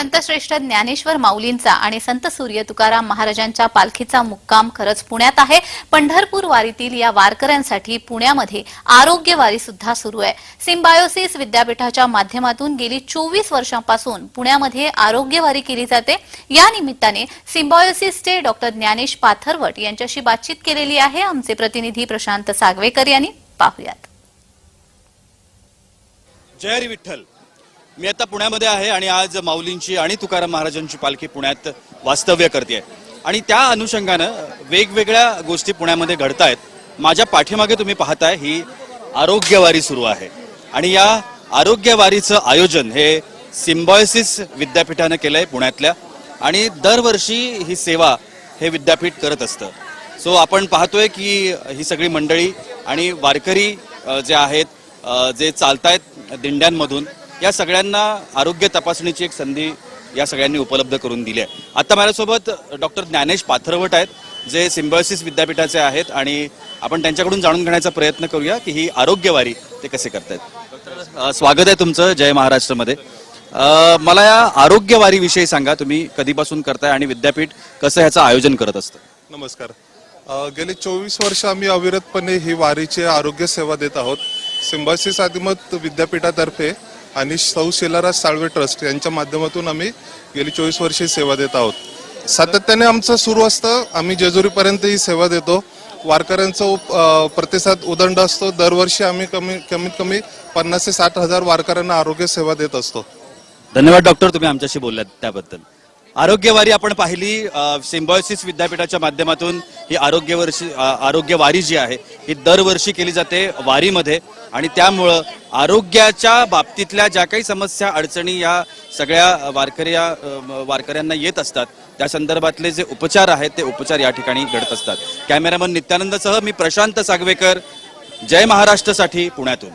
संतश्रेष्ठ ज्ञानेश्वर माऊलींचा आणि संत सूर्य तुकाराम महाराजांच्या पालखीचा मुक्काम खरंच पुण्यात आहे। पंढरपूर वारीतील या वारकऱ्यांसाठी पुण्यामध्ये आरोग्य वारी सुद्धा सुरू आहे। सिम्बायोसिस विद्यापीठाच्या माध्यमातून गेली 24 वर्षांपासून पुण्यामध्ये आरोग्य वारी केली जाते। या निमित्ताने सिम्बायोसिसचे डॉक्टर ज्ञानेश पाथरवट यांच्याशी बातचीत केलेली आहे। आमचे प्रतिनिधी प्रशांत सागवेकर यांनी पाहुयात। जय हरी विठ्ठल। मी आता पुण्यामध्ये आहे आणि आज माऊलींची आणि तुकाराम महाराजांची पालखी पुण्यात वास्तव्य करते आणि त्या अनुषंगाने वेगवेगळ्या गोष्टी पुण्यामध्ये घडतायत। माझ्या पाठीमागे तुम्ही पाहताय ही आरोग्यवारी सुरू आहे आणि या आरोग्यवारीचं आयोजन हे सिम्बायोसिस विद्यापीठाने केलंय पुण्यातल्या आणि दरवर्षी ही सेवा हे विद्यापीठ करत असतं। सो आपण पाहतोय की ही सगळी मंडळी आणि वारकरी जे आहेत, जे चालतायत दिंड्यांमधून, या सगळ्यांना आरोग्य तपासणीची एक संधी या सगळ्यांनी उपलब्ध करून दिली आहे। आता माझ्यासोबत डॉक्टर ज्ञानेश पाथरवट आहेत, जे सिम्बायोसिस विद्यापीठाचे आहेत आणि आपण त्यांच्याकडून जाणून घेण्याचा प्रयत्न करूया की ही आरोग्यवारी ते कसे करतायत। डॉक्टर, स्वागत आहे तुमचं जय महाराष्ट्रमध्ये। मला या आरोग्यवारीविषयी सांगा, तुम्ही कधीपासून करताय आणि विद्यापीठ कसं ह्याचं आयोजन करत असतं? नमस्कार। गेली 24 वर्ष आम्ही अविरतपणे ही वारीची आरोग्य सेवा देत आहोत। सिम्बायोसिस आदिमत विद्यापीठातर्फे आणि सौ शिलाराज साळवे ट्रस्ट यांच्या माध्यमातून आम्ही गेली 24 वर्षे सेवा देत आहोत। सातत्याने आमचं सुरू असतं, आम्ही जेजुरीपर्यंत ही सेवा देतो। वारकऱ्यांचा प्रतिसाद उदंड असतो। दरवर्षी आम्ही कमीत कमी 50 ते 60 हजार वारकऱ्यांना आरोग्य सेवा देत असतो। धन्यवाद डॉक्टर, तुम्ही आमच्याशी बोललात त्याबद्दल। आरोग्यवारी आपण पाहिली, सिम्बायोसिस विद्यापीठाच्या माध्यमातून ही आरोग्यवारी जी आहे ही दरवर्षी केली जाते वारीमध्ये आणि त्यामुळं आरोग्याच्या बाबतीतल्या ज्या काही समस्या अडचणी या सगळ्या वारकऱ्यांना येत असतात त्या संदर्भातले जे उपचार आहेत ते उपचार या ठिकाणी घडत असतात। कॅमेरामन नित्यानंदसह मी प्रशांत सागवेकर, जय महाराष्ट्रसाठी पुण्यातून।